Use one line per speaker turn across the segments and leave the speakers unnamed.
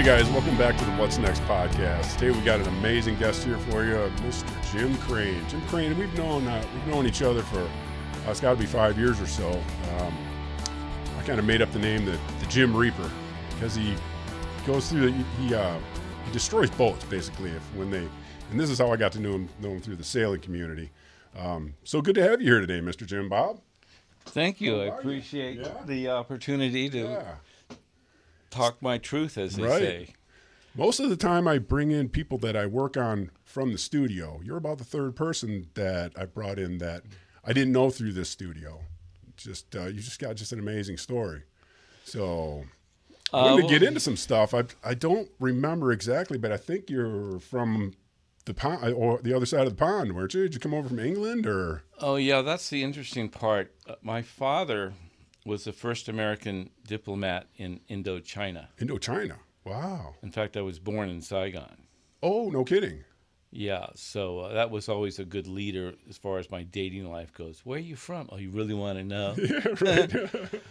Hey guys, welcome back to the What's Next podcast. Today we got an amazing guest here for you, Mr. Jim Crane. Jim Crane, we've known each other for it's got to be 5 years or so. I kind of made up the name the Jim Reaper because he goes through he destroys boats basically and this is how I got to know him through the sailing community. So good to have you here today, Mr. Jim Bob.
Thank you. I appreciate the opportunity to talk my truth, as they say.
Most of the time I bring in people that I work on from the studio. You're about the third person that I brought in that I didn't know through this studio. You just got an amazing story. So I'm going to get into some stuff. I don't remember exactly, but I think you're from the pond or the other side of the pond, weren't you? Did you come over from England or?
Oh yeah, that's the interesting part. My father was the first American diplomat in Indochina.
Indochina. Wow.
In fact, I was born in Saigon.
Oh, no kidding.
Yeah, so that was always a good leader as far as my dating life goes. Where are you from? Oh, you really want to know?
Yeah, right.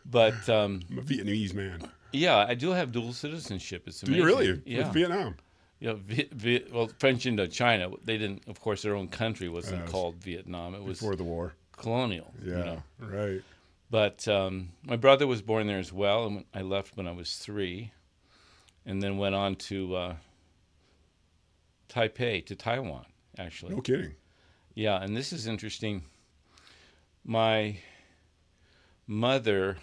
But
I'm a Vietnamese man.
Yeah, I do have dual citizenship. It's amazing.
Do you really?
Yeah.
With Vietnam?
Yeah, well, French Indochina. They didn't, of course, their own country wasn't called Vietnam. It was
before the war.
Colonial.
Yeah, right.
But my brother was born there as well, and I left when I was 3, and then went on to Taipei, to Taiwan, actually.
No kidding.
Yeah, and this is interesting. My mother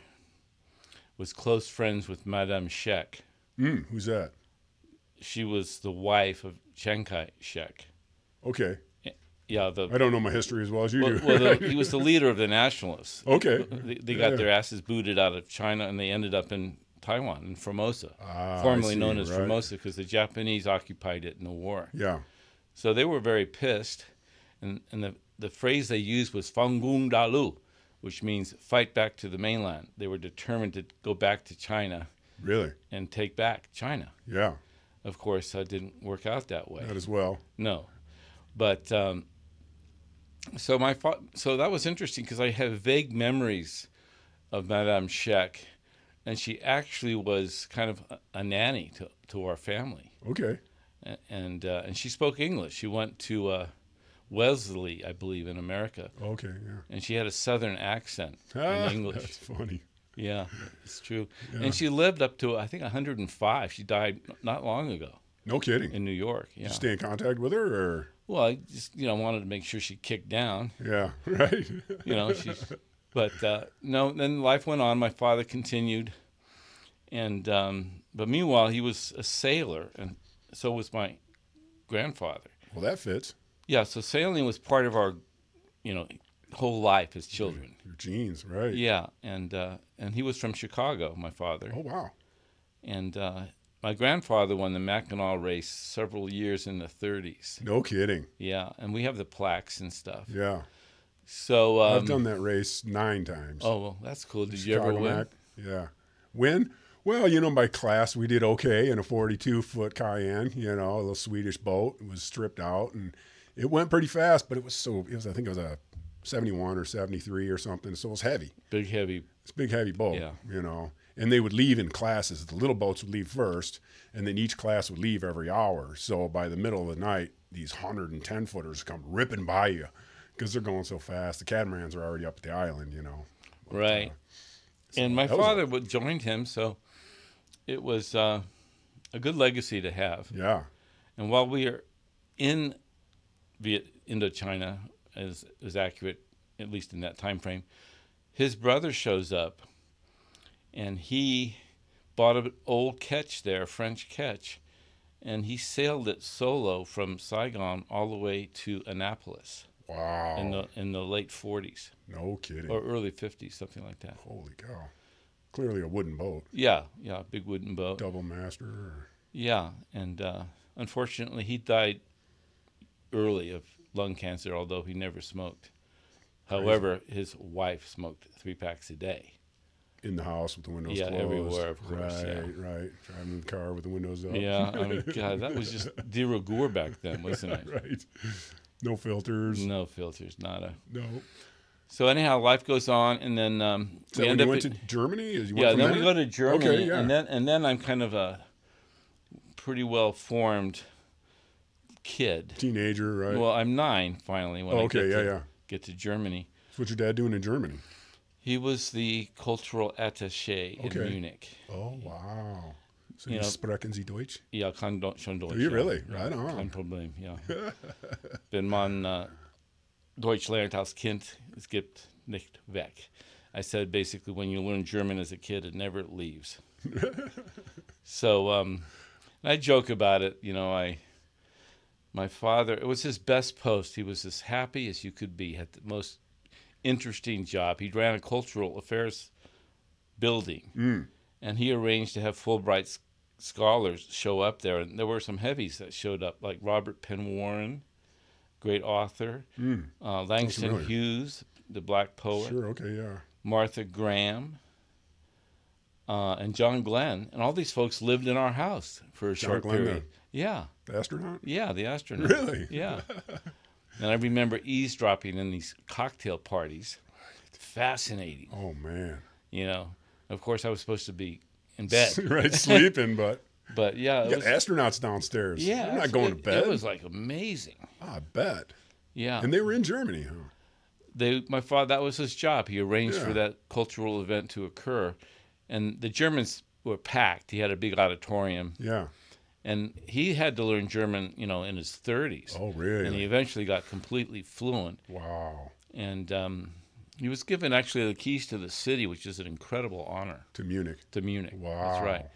was close friends with Madame Shek.
Who's that?
She was the wife of Chiang Kai-shek.
Okay.
Yeah,
I don't know my history as well as you do.
He was the leader of the nationalists.
Okay.
They got their asses booted out of China, and they ended up in Taiwan, in Formosa, formerly known as Formosa, because the Japanese occupied it in the war.
Yeah.
So they were very pissed, and the phrase they used was "Fangung Dalu," which means fight back to the mainland. They were determined to go back to China.
Really?
And take back China.
Yeah.
Of course, that didn't work out that way.
Not as well.
No. But so that was interesting because I have vague memories of Madame Shek, and she actually was kind of a nanny to our family.
Okay.
And she spoke English. She went to Wellesley, I believe, in America.
Okay, yeah.
And she had a southern accent in English.
That's funny.
Yeah, it's true.
Yeah.
And she lived up to, I think, 105. She died not long ago.
No kidding.
In New York, yeah.
Did you stay in contact with her, or?
Well, I just, wanted to make sure she kicked down.
Yeah, right.
No, then life went on. My father continued. And, but meanwhile, he was a sailor, and so was my grandfather.
Well, that fits.
Yeah, so sailing was part of our, whole life as children.
Your genes, right.
Yeah, and he was from Chicago, my father.
Oh, wow.
And my grandfather won the Mackinac race several years in the 30s.
No kidding.
Yeah, and we have the plaques and stuff.
Yeah.
So
I've done that race 9 times.
Oh, well, that's cool. Did you ever win?
Mac. Yeah. Win? Well, my class, we did okay in a 42-foot Cayenne, a little Swedish boat. It was stripped out, and it went pretty fast, but I think it was a 71 or 73 or something, so it was heavy.
Big, heavy.
It's a big, heavy boat,
yeah.
And they would leave in classes. The little boats would leave first, and then each class would leave every hour. So by the middle of the night, these 110-footers come ripping by you because they're going so fast. The catamarans are already up at the island,
Right. And my father joined him, so it was a good legacy to have.
Yeah.
And while we are in Indochina, as is accurate, at least in that time frame, his brother shows up, and he bought an old ketch there, a French ketch, and he sailed it solo from Saigon all the way to Annapolis.
Wow.
In the late 40s.
No kidding.
Or early 50s, something like that.
Holy cow. Clearly a wooden boat.
Yeah, big wooden boat.
Double master. Or...
Yeah, and unfortunately he died early of lung cancer, although he never smoked. However, his wife smoked 3 packs a day.
In the house with the windows closed.
Yeah, everywhere, of course.
Right. Driving the car with the windows up.
Yeah, I mean, God, that was just de rigueur back then, wasn't it?
Right. No filters.
No filters, nada.
No.
So anyhow, life goes on, and then
we end up. You went to Germany?
We go to Germany,
okay, yeah.
and then I'm kind of pretty well formed kid.
Teenager, right?
Well, I'm 9 finally when I get to Germany.
So what's your dad doing in Germany?
He was the cultural attaché in Munich.
Oh, wow. So you sprechen Sie Deutsch?
Ja, kann schon Deutsch.
Do you really?
Ja,
right on.
Kein Problem, ja. Wenn man Deutsch lernt als Kind, es gibt nicht weg. I said basically when you learn German as a kid, it never leaves. So I joke about it. My father, it was his best post. He was as happy as you could be. Had the most interesting job. He ran a cultural affairs building, and he arranged to have Fulbright scholars show up there. And there were some heavies that showed up, like Robert Penn Warren, great author, Langston Hughes, the black poet.
Sure, okay, yeah.
Martha Graham, and John Glenn, and all these folks lived in our house for a short period. Yeah.
The astronaut?
Yeah, the astronaut.
Really?
Yeah. And I remember eavesdropping in these cocktail parties. Fascinating.
Oh, man.
Of course, I was supposed to be in bed.
Right, sleeping, but
yeah.
You got astronauts downstairs.
Yeah.
They're not going to bed.
It was like amazing.
I bet.
Yeah.
And they were in Germany, huh?
My father, that was his job. He arranged for that cultural event to occur. And the Germans were packed. He had a big auditorium.
Yeah.
And he had to learn German, in his 30s.
Oh, really?
And he eventually got completely fluent.
Wow.
And he was given actually the keys to the city, which is an incredible honor.
To Munich. Wow.
That's right.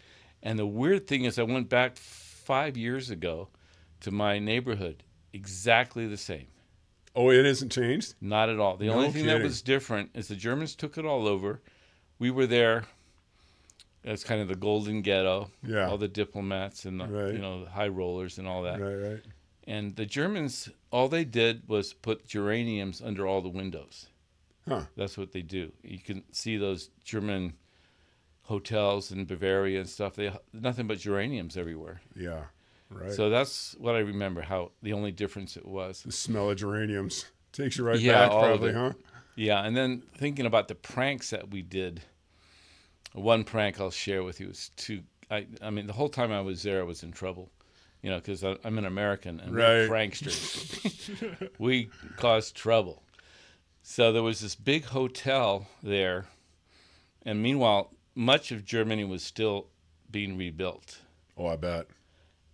And the weird thing is I went back 5 years ago to my neighborhood, exactly the same.
Oh, it hasn't changed?
Not at all. The only thing that was different is the Germans took it all over. We were there as kind of the golden ghetto.
Yeah.
All the diplomats and the, the high rollers and all that.
Right.
And the Germans, all they did was put geraniums under all the windows.
Huh.
That's what they do. You can see those German hotels in Bavaria and stuff. They nothing but geraniums everywhere.
Yeah. Right.
So that's what I remember, how the only difference it was.
The smell of geraniums takes you right back, probably, huh?
Yeah, and then thinking about the pranks that we did, one prank I'll share with you is I mean, the whole time I was there, I was in trouble, because I'm an American, and we're pranksters. We caused trouble. So there was this big hotel there, and meanwhile, much of Germany was still being rebuilt.
Oh, I bet.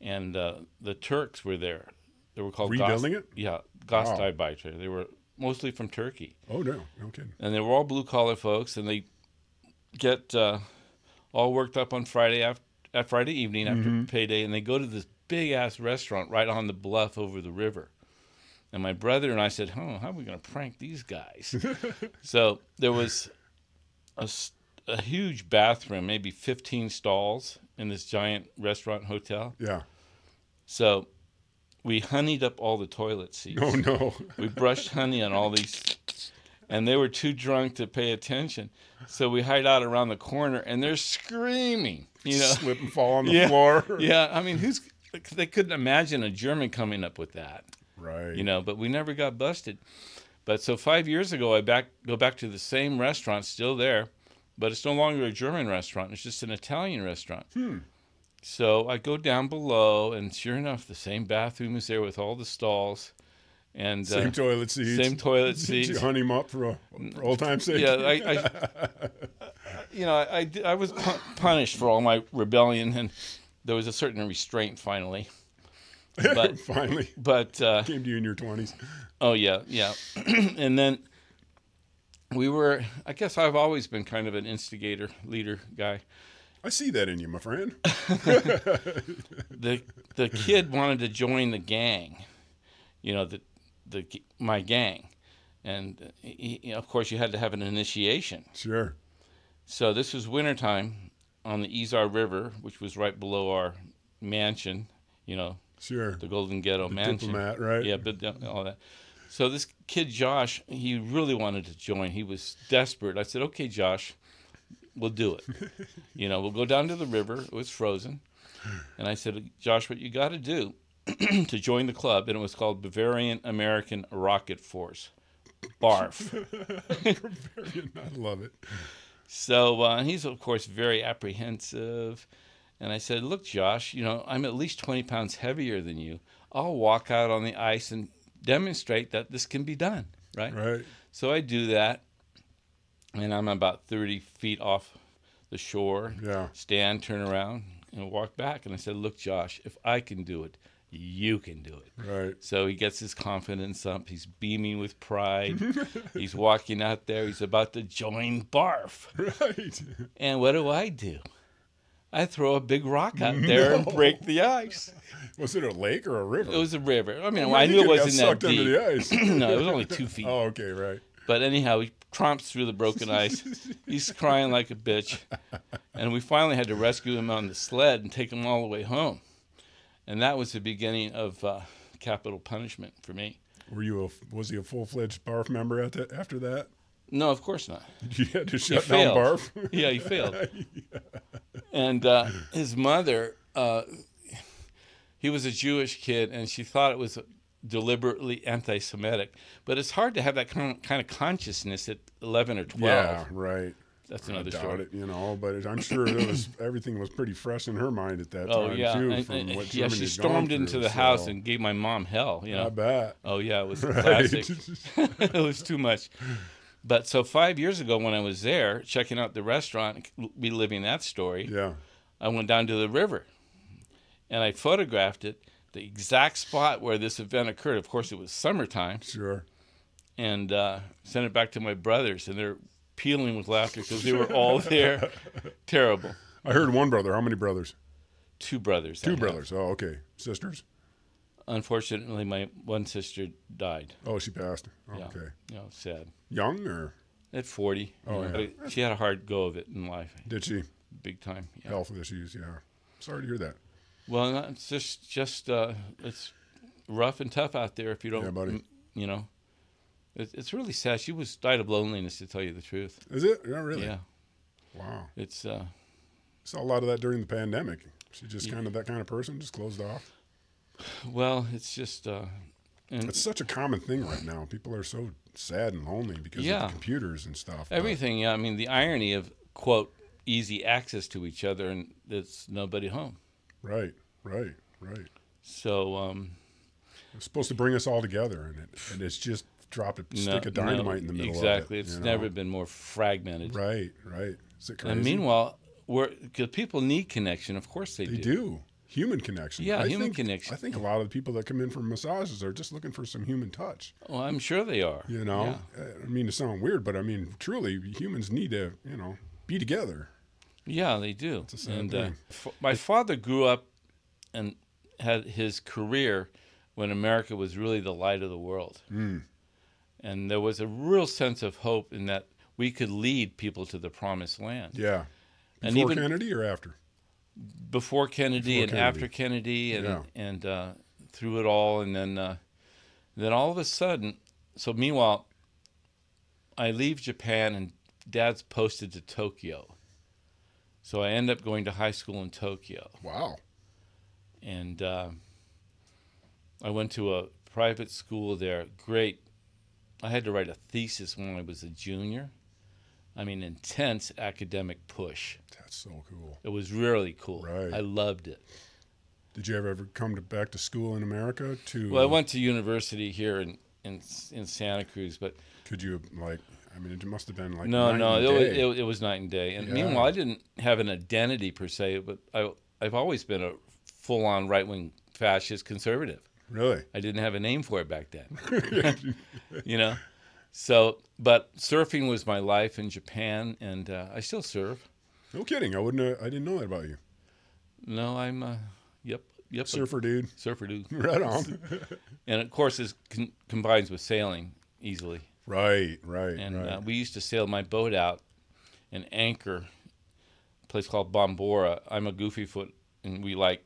And the Turks were there. They were called
rebuilding it?
Yeah, Gastarbeiter. They were mostly from Turkey.
Oh, no kidding.
And they were all blue-collar folks, and they get all worked up on Friday evening after payday, and they go to this big-ass restaurant right on the bluff over the river. And my brother and I said, how are we going to prank these guys? So there was a huge bathroom, maybe 15 stalls in this giant restaurant hotel.
Yeah.
So we honeyed up all the toilet seats.
Oh, no.
We brushed honey on all these, and they were too drunk to pay attention. So we hide out around the corner, and they're screaming,
Slip and fall on the floor.
Yeah, I mean, they couldn't imagine a German coming up with that.
Right.
But we never got busted. But so 5 years ago, I go back to the same restaurant, still there, but it's no longer a German restaurant. It's just an Italian restaurant. So I go down below, and sure enough, the same bathroom is there with all the stalls. And
same toilet seats.
Same toilet seats.
Did you honey them up for old time's sake?
Yeah, I was punished for all my rebellion, and there was a certain restraint finally. But
finally.
But
came to you in your 20s.
Oh yeah. And then I guess I've always been kind of an instigator, leader guy.
I see that in you, my friend.
The kid wanted to join the gang, my gang, and of course you had to have an initiation.
Sure.
So this was wintertime on the Isar River, which was right below our mansion,
Sure.
The Golden Ghetto mansion.
Diplomat, right?
Yeah, but all that. So this kid Josh, he really wanted to join. He was desperate. I said, "Okay, Josh, we'll do it. We'll go down to the river. It was frozen." And I said, "Josh, what you got to do to join the club," and it was called Bavarian American Rocket Force. Barf.
Bavarian, I love it.
So he's, of course, very apprehensive. And I said, look, Josh, I'm at least 20 pounds heavier than you. I'll walk out on the ice and demonstrate that this can be done, right?
Right.
So I do that, and I'm about 30 feet off the shore,
Yeah.
stand, turn around, and walk back. And I said, look, Josh, if I can do it, you can do it.
Right.
So he gets his confidence up. He's beaming with pride. He's walking out there. He's about to join barf.
Right.
And what do? I throw a big rock out there and break the ice.
Was it a lake or a river?
It was a river. I mean,
Well,
I knew it
you got
wasn't that
sucked
deep.
into the ice.
No, it was only 2 feet.
Oh, okay, right.
But anyhow, he tromps through the broken ice. He's crying like a bitch. And we finally had to rescue him on the sled and take him all the way home. And that was the beginning of capital punishment for me.
Was he a full-fledged barf member after that?
No, of course not.
You had to
He
shut down
failed.
barf?
Yeah, he failed. And his mother, he was a Jewish kid, and she thought it was deliberately anti-Semitic. But it's hard to have that kind of consciousness at 11 or 12.
Yeah, right.
That's
I
another
doubt
story.
it, but I'm sure everything was pretty fresh in her mind at that
Oh
time
yeah,
too.
and,
From
and,
what
yeah.
Germany
She
had
stormed
gone
into
through,
the house
so
and gave my mom hell.
I bet.
Oh yeah, it was
Right.
classic. It was too much. But so 5 years ago, when I was there checking out the restaurant, reliving that story,
Yeah.
I went down to the river, and I photographed it, the exact spot where this event occurred. Of course, it was summertime,
Sure.
and sent it back to my brothers, and they're peeling with laughter because they were all there. Terrible.
I heard one brother. How many brothers?
2 brothers. I
Two
have.
brothers. Oh, okay. Sisters?
Unfortunately, my one sister died.
Oh, she passed. Oh,
Yeah.
okay.
Sad.
Young or
At 40.
Oh, yeah.
But she had a hard go of it in life,
did she?
big time. Yeah.
Health issues. Yeah. Sorry to hear that.
Well, no, it's just it's rough and tough out there if you don't.
Yeah, buddy.
It's really sad. She died of loneliness, to tell you the truth.
Is it? Yeah, really?
Yeah.
Wow.
It's
Saw a lot of that during the pandemic. She just kind of that kind of person, just closed off.
well, it's just and
It's such a common thing right now. People are so sad and lonely because of
Yeah.
the computers and stuff. but-
everything. Yeah, I mean the irony of quote easy access to each other and there's nobody home.
Right.
So
It's supposed to bring us all together, and it's just dropped a stick of dynamite in the middle
exactly.
of it.
It's never been more fragmented.
Right. Is it crazy?
And meanwhile, because people need connection, of course they
they do. Human connection.
Yeah,
I
human
think,
connection.
I think a lot of the people that come in for massages are just looking for some human touch.
Well, I'm sure they are. Yeah.
I mean, to sound weird, but I mean, truly, humans need to, be together.
Yeah, they do.
It's a sad
And
thing.
my father grew up and had his career when America was really the light of the world.
Mm.
And there was a real sense of hope in that we could lead people to the promised land.
Yeah.
And
Before
even
Kennedy or after?
before Kennedy and after Kennedy and through it all. And then all of a sudden, so meanwhile, I leave Japan and Dad's posted to Tokyo. So I end up going to high school in Tokyo.
Wow.
And I went to a private school there. Great. I had to write a thesis when I was a junior. I mean, intense academic push.
That's so cool.
It was really cool.
Right.
I loved it.
Did you ever come back to school in America?
Well, I went to university here in Santa Cruz, but
Could you, it must have been like
no,
night and day.
it was night and day. And
Yeah.
meanwhile, I didn't have an identity per se, but I've always been a full-on right-wing fascist conservative.
Really?
I didn't have a name for it back then. So, but surfing was my life in Japan, and I still surf.
No kidding. I didn't know that about you.
No, I'm yep,
Surfer dude.
surfer dude.
Right on.
And of course, it combines with sailing easily.
Right.
And we used to sail my boat out and anchor a place called Bombora. I'm a goofy foot, and we like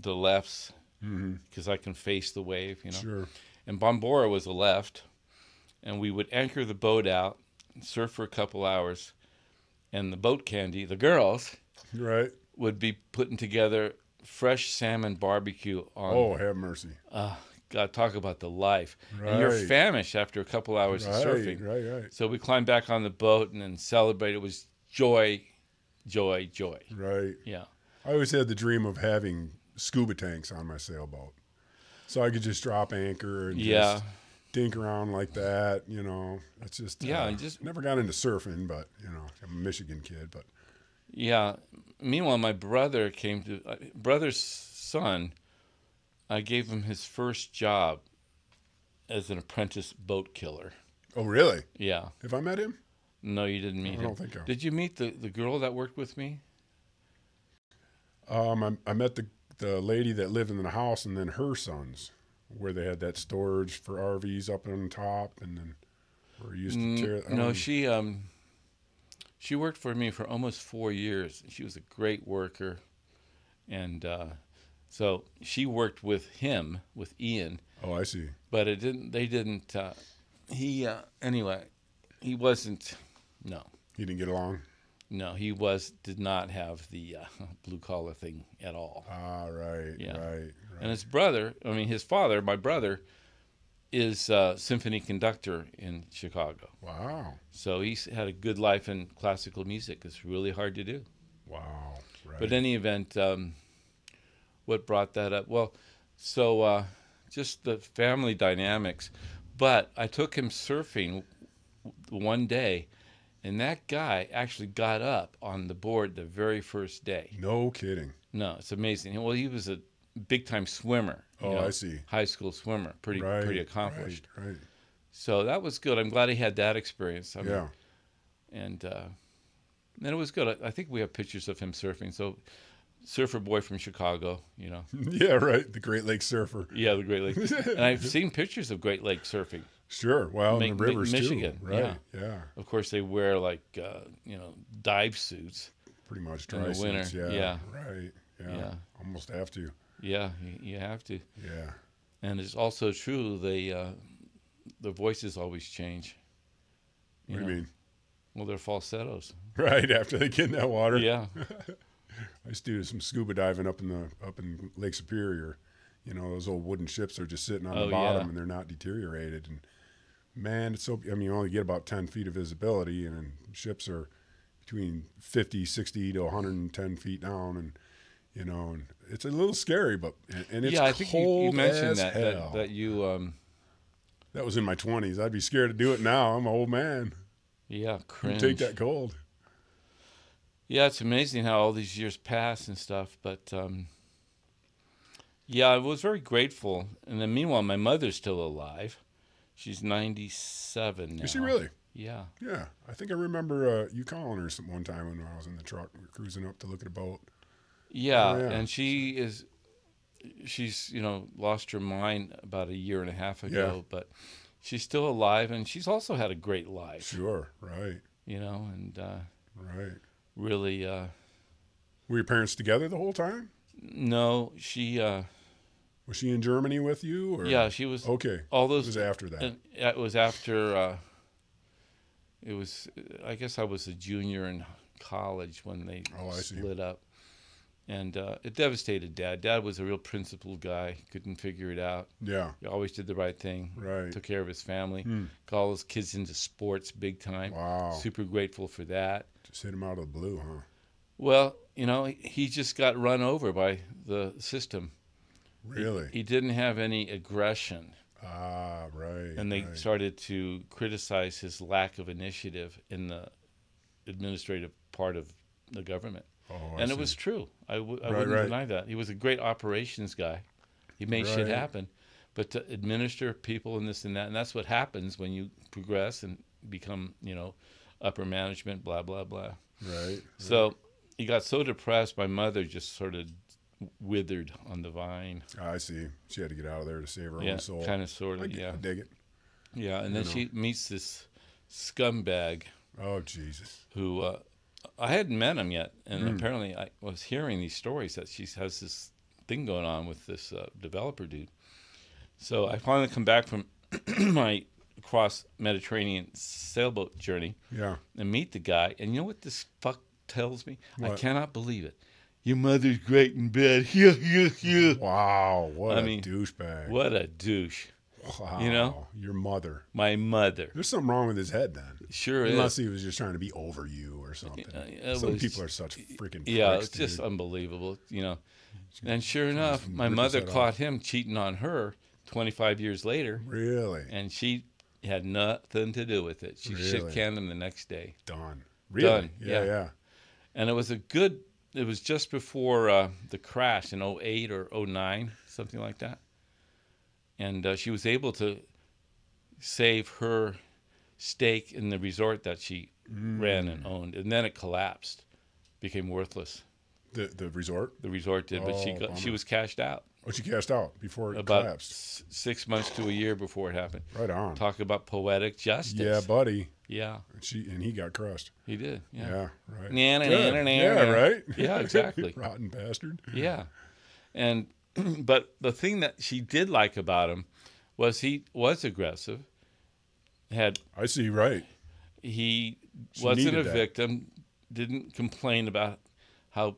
the lefts because I can face the wave,
Sure.
And Bombora was a left, and we would anchor the boat out, surf for a couple hours, and the boat candy, the girls,
Right.
would be putting together fresh salmon barbecue on.
Oh, have mercy.
God, talk about the life. And you're
Right.
famished after a couple hours of surfing.
Right.
So we climbed back on the boat and then celebrated. It was joy.
Right.
Yeah.
I always had the dream of having scuba tanks on my sailboat, so I could just drop anchor and just dink around like that. You know, it's just
and just
never got into surfing, but you know, I'm a Michigan kid, but
yeah. Meanwhile, my brother brother's son. I gave him his first job as an apprentice boat killer.
oh really?
Yeah.
Have I met him?
No, you didn't meet him.
I don't think so.
Did you meet the girl that worked with me?
I met the lady that lived in the house, and then her sons, where they had that storage for RVs up on top, and then where we used to tear.
No, she worked for me for almost 4 years. She was a great worker, and so she worked with him, with Ian.
Oh, I see.
But they didn't. Anyway, he wasn't. No.
He didn't get along.
No, did not have the blue collar thing at all.
Ah, right,
Yeah.
right.
And his brother, his father, my brother, is a symphony conductor in Chicago.
Wow.
So he's had a good life in classical music. It's really hard to do.
Wow. Right.
But in any event, what brought that up? Well, so just the family dynamics. But I took him surfing one day, and that guy actually got up on the board the very first day.
No kidding.
No, it's amazing. Well, he was a big-time swimmer.
Oh, I see.
High school swimmer, pretty accomplished.
Right.
So that was good. I'm glad he had that experience.
Yeah.
And it was good. I think we have pictures of him surfing. So, surfer boy from Chicago, you know.
Yeah, right. The Great Lakes surfer.
Yeah, the Great Lakes. And I've seen pictures of Great Lakes surfing.
Sure. Well, in the rivers
Michigan,
too. Right. Yeah.
Of course, they wear dive suits.
Pretty much
in
dry
the winter.
suits.
Yeah.
Right. Yeah.
Yeah.
Almost have to.
Yeah, you have to.
Yeah.
And it's also true the voices always change.
What do you mean?
Well, they're falsettos.
Right after they get in that water.
Yeah.
I used to do some scuba diving up in Lake Superior. You know, those old wooden ships are just sitting on the bottom and they're not deteriorated. And man, it's so. I mean, you only get about 10 feet of visibility, and then ships are between 50, 60 to 110 feet down, and you know, and it's a little scary, but and it's
I think
cold
you mentioned
as hell.
that you.
That was in my 20s. I'd be scared to do it now. I'm an old man.
Yeah, cringe.
Take that cold.
Yeah, it's amazing how all these years pass and stuff, but yeah, I was very grateful. And then meanwhile, my mother's still alive. She's 97 now.
Is she really?
Yeah.
Yeah. I think I remember you calling her one time when I was in the truck. We were cruising up to look at a boat.
Yeah, and she's lost her mind about a year and a half ago, but she's still alive, and she's also had a great life.
Sure, right.
And
right.
Really.
Were your parents together the whole time?
No, she.
Was she in Germany with you? Or?
Yeah, she was.
Okay.
All those.
It was after that.
It was after. It was. I guess I was a junior in college when they split up, and it devastated Dad. Dad was a real principled guy. Couldn't figure it out.
Yeah.
He always did the right thing.
Right.
Took care of his family. Got all his kids into sports big time.
Wow.
Super grateful for that.
Just hit him out of the blue, huh?
Well, he just got run over by the system.
Really?
He didn't have any aggression.
Ah, right.
And they started to criticize his lack of initiative in the administrative part of the government.
Oh,
and it was true. I wouldn't deny that. He was a great operations guy. He made shit happen. But to administer people and this and that, and that's what happens when you progress and become, upper management, blah, blah, blah.
Right.
So he got so depressed, my mother just sort of withered on the vine.
I see. She had to get out of there to save her own soul.
Kind of, sort of,
I dig it.
Yeah, and then she meets this scumbag.
Oh, Jesus.
Who I hadn't met him yet, and apparently I was hearing these stories that she has this thing going on with this developer dude. So I finally come back from my cross-Mediterranean sailboat journey and meet the guy, and you know what this fuck tells me?
What?
I cannot believe it. Your mother's great in bed.
Wow, what a douchebag.
What a douche.
Wow.
You know?
Your mother.
My mother.
There's something wrong with his head then.
Sure is.
Unless he was just trying to be over you or something. Some people are such freaking
yeah,
pricks,
it's just
dude.
unbelievable, you know. And sure enough, my mother caught him cheating on her 25 years later.
Really?
And she had nothing to do with it. She shit-canned him the next day.
Done. Really?
Done.
Yeah.
And it was just before the crash in 08 or 09, something like that. And she was able to save her stake in the resort that she ran and owned. And then it collapsed, became worthless.
The resort?
The resort did, but she was cashed out.
Oh, she cashed out before it
about
collapsed.
6 months to a year before it happened.
Right on.
Talk about poetic justice.
Yeah, buddy.
Yeah.
And he got crushed.
He did.
Yeah, right.
Yeah,
right.
Yeah, exactly.
Rotten bastard.
Yeah. And but the thing that she did like about him was he was aggressive.
I see, right.
He wasn't a victim, didn't complain about how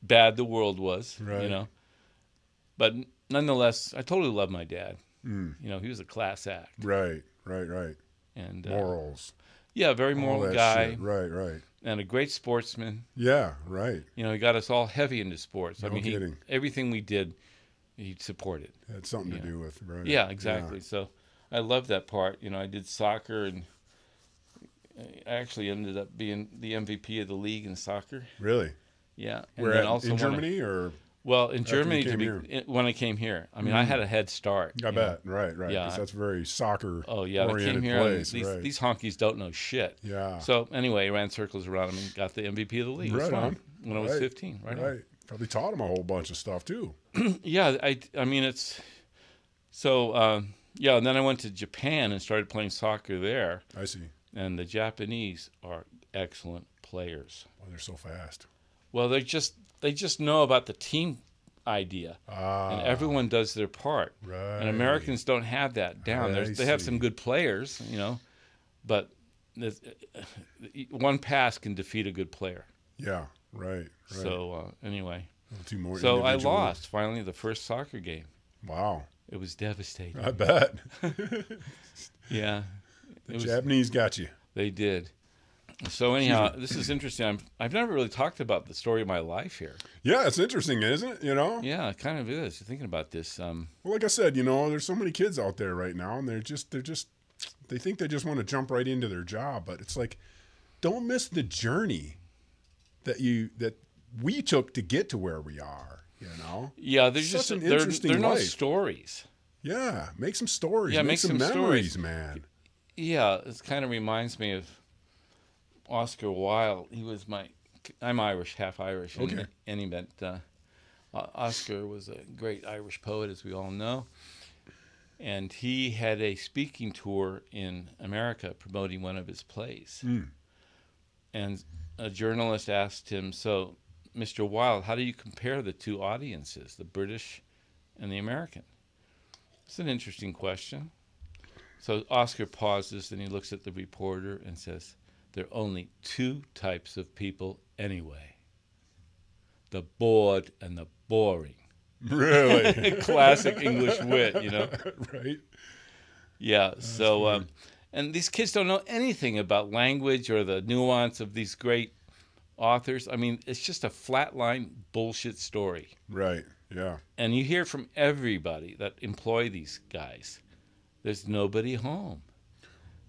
bad the world was, you know. But nonetheless, I totally love my dad. You know, he was a class act.
Right.
And
morals.
Yeah, very moral guy.
Shit. Right.
And a great sportsman.
Yeah, right.
You know, he got us all heavy into sports.
No kidding.
Everything we did, he supported.
Had something to do with, right?
Yeah, exactly. Yeah. So I love that part. You know, I did soccer, and I actually ended up being the MVP of the league in soccer.
Really?
Yeah.
And then also in Germany or?
Well, in Germany, when I came here, I mean, I had a head start.
I bet. Right.
Yeah.
Because that's very soccer.
Oh yeah, I came here.
Place,
and these honkies don't know shit.
Yeah.
So anyway, I ran circles around him and got the MVP of the league.
Right on.
When I was 15. Right. On.
Probably taught him a whole bunch of stuff too.
Yeah. I mean, it's so. Yeah, and then I went to Japan and started playing soccer there.
I see.
And the Japanese are excellent players.
Well, they're so fast.
Well, they just know about the team idea, and everyone does their part.
Right.
And Americans don't have that down. They have some good players, you know, but one pass can defeat a good player.
Yeah. Right.
So anyway,
two more.
So I lost finally the first soccer game.
Wow.
It was devastating.
I bet.
Yeah.
The Japanese got you.
They did. So anyhow, this is interesting. I've never really talked about the story of my life here.
Yeah, it's interesting, isn't it? You know?
Yeah, it kind of is. You're thinking about this.
Well, like I said, you know, there's so many kids out there right now, and they think they just want to jump right into their job, but it's like, don't miss the journey that we took to get to where we are. You know?
Yeah, there's just
an interesting
there are no
life.
Stories.
Yeah, make some stories.
Yeah,
make some memories,
stories.
Man.
Yeah, it kind of reminds me of Oscar Wilde. I'm Irish, half Irish.
Okay.
In any event, Oscar was a great Irish poet, as we all know. And he had a speaking tour in America promoting one of his plays. And a journalist asked him, so, Mr. Wilde, how do you compare the two audiences, the British and the American? It's an interesting question. So Oscar pauses, and he looks at the reporter and says, there are only two types of people anyway. The bored and the boring.
Really?
Classic English wit, you know?
Right.
Yeah, so, and these kids don't know anything about language or the nuance of these great authors. I mean, it's just a flatline bullshit story.
Right, yeah.
And you hear from everybody that employ these guys, there's nobody home.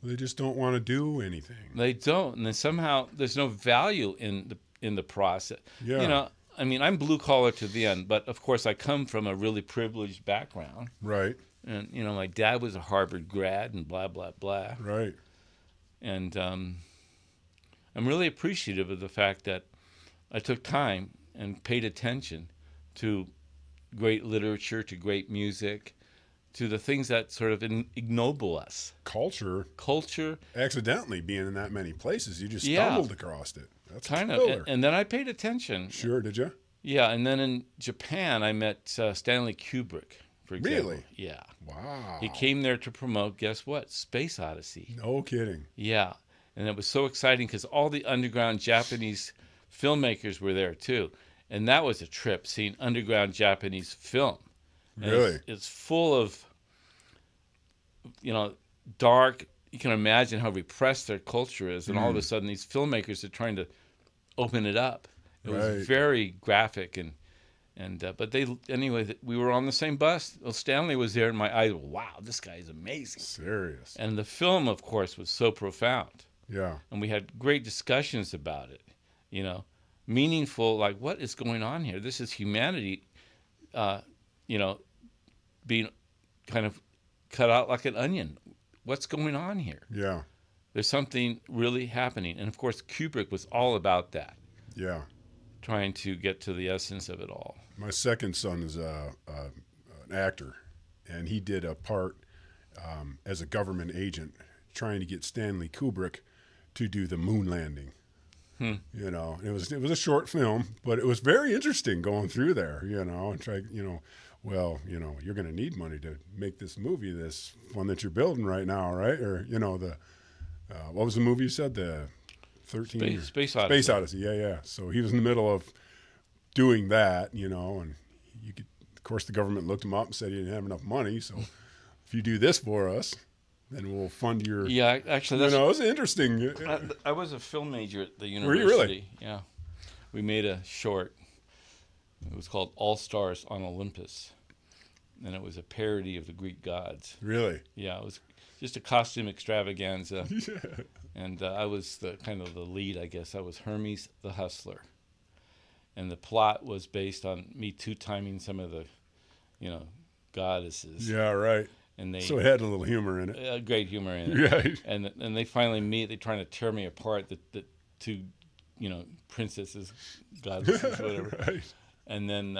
They just don't want to do anything.
They don't, and then somehow there's no value in the process.
Yeah.
You know, I mean, I'm blue collar to the end, but of course I come from a really privileged background.
Right.
And you know, my dad was a Harvard grad, and blah blah blah.
Right.
And I'm really appreciative of the fact that I took time and paid attention to great literature, to great music, to the things that sort of ignoble us.
Culture. Accidentally being in that many places, you just stumbled across it. That's
kind of. And then I paid attention.
Sure, did you?
Yeah, and then in Japan, I met Stanley Kubrick, for example.
Really?
Yeah.
Wow.
He came there to promote, guess what? Space Odyssey.
No kidding.
Yeah, and it was so exciting because all the underground Japanese filmmakers were there too. And that was a trip, seeing underground Japanese film. And
Really?
It's full of dark. You can imagine how repressed their culture is, and all of a sudden these filmmakers are trying to open it up. It was very graphic, but we were on the same bus. Well, Stanley was there, and my eyes, wow, this guy is amazing.
Serious.
And the film, of course, was so profound.
Yeah.
And we had great discussions about it, meaningful, like, what is going on here? This is humanity, being kind of cut out like an onion. What's going on here?
Yeah.
There's something really happening. And, of course, Kubrick was all about that.
Yeah.
Trying to get to the essence of it all.
My second son is an actor, and he did a part as a government agent trying to get Stanley Kubrick to do the moon landing. It was a short film, but it was very interesting going through there, and try, well, you're going to need money to make this movie, this one that you're building right now, right? Or, what was the movie you said? The 13
Space Odyssey.
Space Odyssey, yeah. So he was in the middle of doing that, and of course, the government looked him up and said he didn't have enough money. So if you do this for us, then we'll fund your.
Yeah, actually,
it was interesting.
I was a film major at the university.
Were you really?
Yeah, we made a short. It was called All Stars on Olympus, and it was a parody of the Greek gods.
Really?
Yeah, it was just a costume extravaganza.
Yeah.
And I was the lead, I guess. I was Hermes the Hustler. And the plot was based on me two-timing some of the, goddesses.
Yeah, right.
And
so it had a little humor in it.
Great humor in it.
Right.
And they finally meet. They're trying to tear me apart, the two, princesses, goddesses, whatever.
Right.
And then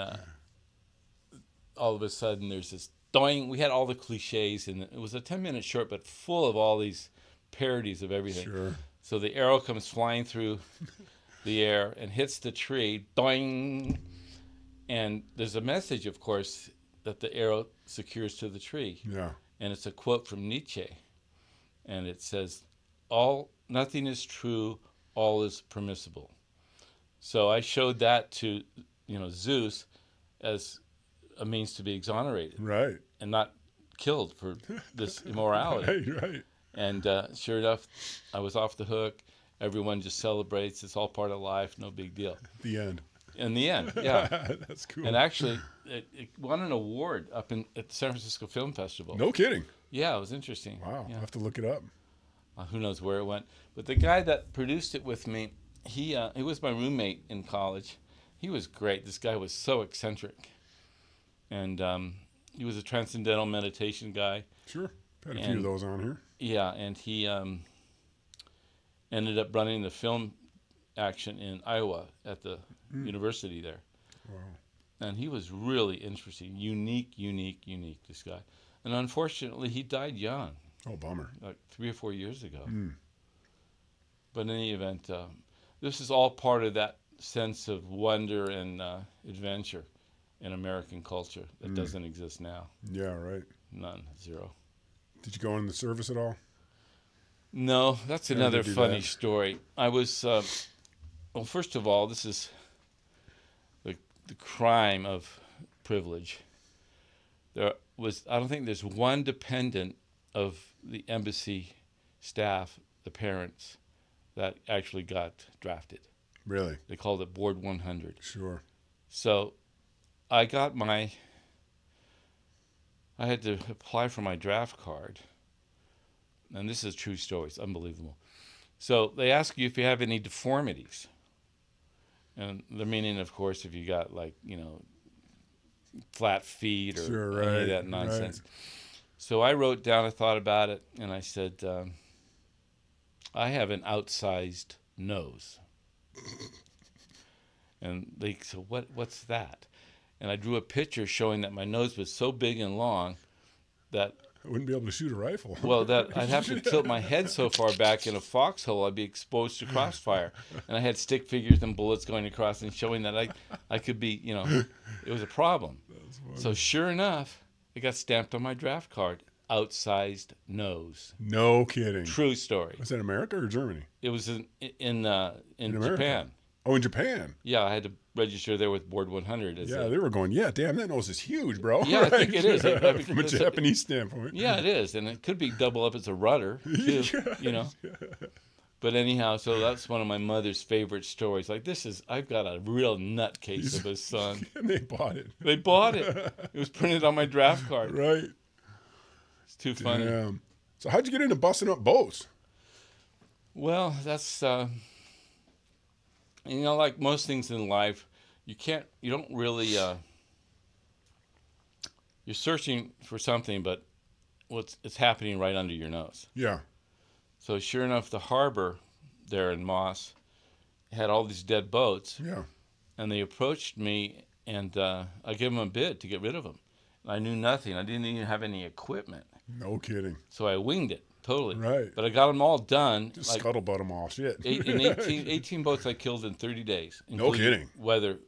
all of a sudden there's this doing. We had all the cliches, and it was a 10-minute short, but full of all these parodies of everything.
Sure.
So the arrow comes flying through the air and hits the tree, doing, and there's a message, of course, that the arrow secures to the tree.
Yeah.
And it's a quote from Nietzsche, and it says, nothing is true, all is permissible. So I showed that to, Zeus as a means to be exonerated.
Right.
And not killed for this immorality.
Right.
And sure enough, I was off the hook. Everyone just celebrates. It's all part of life. No big deal.
The end.
In the end, yeah.
That's cool.
And actually, it won an award up at the San Francisco Film Festival.
No kidding.
Yeah, it was interesting.
Wow.
Yeah.
I'll have to look it up.
Who knows where it went. But the guy that produced it with me, he was my roommate in college. He was great. This guy was so eccentric. And he was a transcendental meditation guy.
Sure. Had a few of those on here.
Yeah, and he ended up running the film action in Iowa at the university there.
Wow.
And he was really interesting, unique, this guy. And unfortunately, he died young.
Oh, bummer.
Like 3 or 4 years ago. But in any event, this is all part of that sense of wonder and adventure in American culture that doesn't exist now.
Yeah, right.
None. Zero.
Did you go in the service at all?
No, that's another funny story. I was, well, first of all, this is the crime of privilege. I don't think there's one dependent of the embassy staff, the parents, that actually got drafted.
Really?
They called it Board 100.
Sure.
So I had to apply for my draft card. And this is a true story. It's unbelievable. So they ask you if you have any deformities. And the meaning, of course, if you got flat feet or any of that nonsense. Right. So I wrote down, I thought about it, and I said, I have an outsized nose. And they said, what's that? And I drew a picture showing that my nose was so big and long that
I wouldn't be able to shoot a rifle.
Well, that I'd have to tilt my head so far back in a foxhole I'd be exposed to crossfire. And I had stick figures and bullets going across and showing that I could be, it was a problem. So sure enough, it got stamped on my draft card. Outsized nose.
No kidding.
True story.
Was that America or Germany?
It was in Japan.
Oh, in Japan.
Yeah, I had to register there with Board 100.
Yeah, they were going, yeah, damn, that nose is huge, bro.
Yeah, I think it is.
From a Japanese standpoint.
Yeah, it is. And it could be double up as a rudder, too, you know. But anyhow, so that's one of my mother's favorite stories. Like, I've got a real nutcase of a son.
And they bought it.
They bought it. It was printed on my draft card.
Right.
It's too funny.
Damn. So how'd you get into busting up boats?
Well, that's, you know, like most things in life, you don't really, you're searching for something, but it's happening right under your nose.
Yeah.
So sure enough, the harbor there in Moss had all these dead boats.
Yeah.
And they approached me, and I gave them a bid to get rid of them. I knew nothing. I didn't even have any equipment.
No kidding.
So I winged it totally.
Right.
But I got them all done.
Just like, scuttlebutt them all. Shit.
18 boats I killed in 30 days.
No kidding.
Weather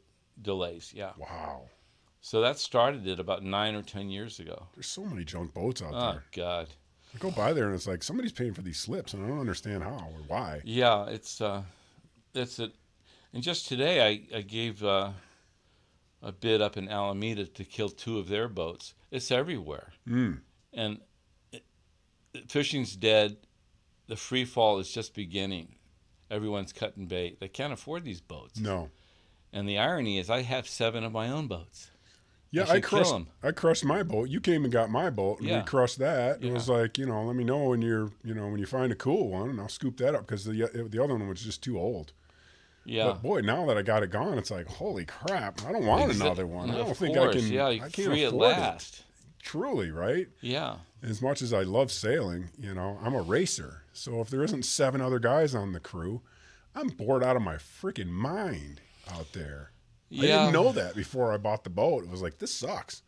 delays, yeah.
Wow.
So that started it about 9 or 10 years ago.
There's so many junk boats out there.
Oh, God.
I go by there, and it's like somebody's paying for these slips, and I don't understand how or why.
Yeah, that's it. And just today I gave a bid up in Alameda to kill 2 of their boats. It's everywhere. And fishing's dead. The free fall is just beginning. Everyone's cutting bait. They can't afford these boats.
No.
And the irony is I have 7 of my own boats.
Yeah, I crushed my boat. You came and got my boat, and we crushed that. It was like, let me know when when you find a cool one, and I'll scoop that up, because the other one was just too old.
Yeah.
But boy, now that I got it gone, it's like, holy crap! I don't want another one. I don't think I can.
Yeah,
I can't
free
afford
at last.
Truly, right?
Yeah.
As much as I love sailing, I'm a racer. So if there isn't 7 other guys on the crew, I'm bored out of my freaking mind out there. Yeah. I didn't know that before I bought the boat. It was like, this sucks.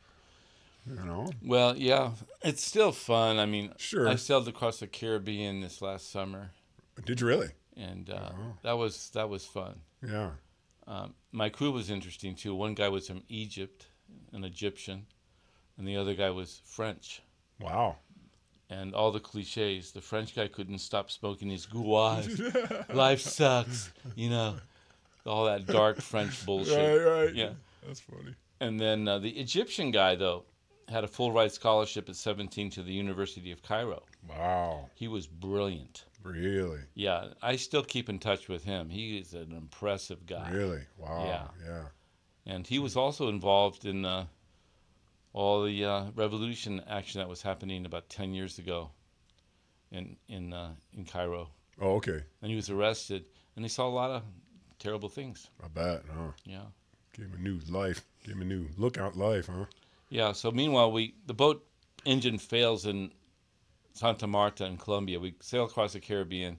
Well, yeah, it's still fun. I mean,
sure.
I sailed across the Caribbean this last summer.
Did you really?
And that was fun.
Yeah.
My crew was interesting too. One guy was from Egypt, an Egyptian, and the other guy was French.
Wow.
And all the cliches. The French guy couldn't stop smoking his gouache. Life sucks, all that dark French bullshit.
Right.
Yeah.
That's funny.
And then the Egyptian guy, though, had a full ride scholarship at 17 to the University of Cairo.
Wow.
He was brilliant.
Really?
Yeah. I still keep in touch with him. He is an impressive guy.
Really? Wow. Yeah.
And he was also involved in all the revolution action that was happening about 10 years ago in Cairo.
Oh, okay.
And he was arrested, and he saw a lot of terrible things.
I bet, huh?
Yeah.
Gave him a new life. Gave him a new lookout life, huh?
Yeah, so meanwhile, the boat engine fails in Santa Marta in Colombia. We sail across the Caribbean,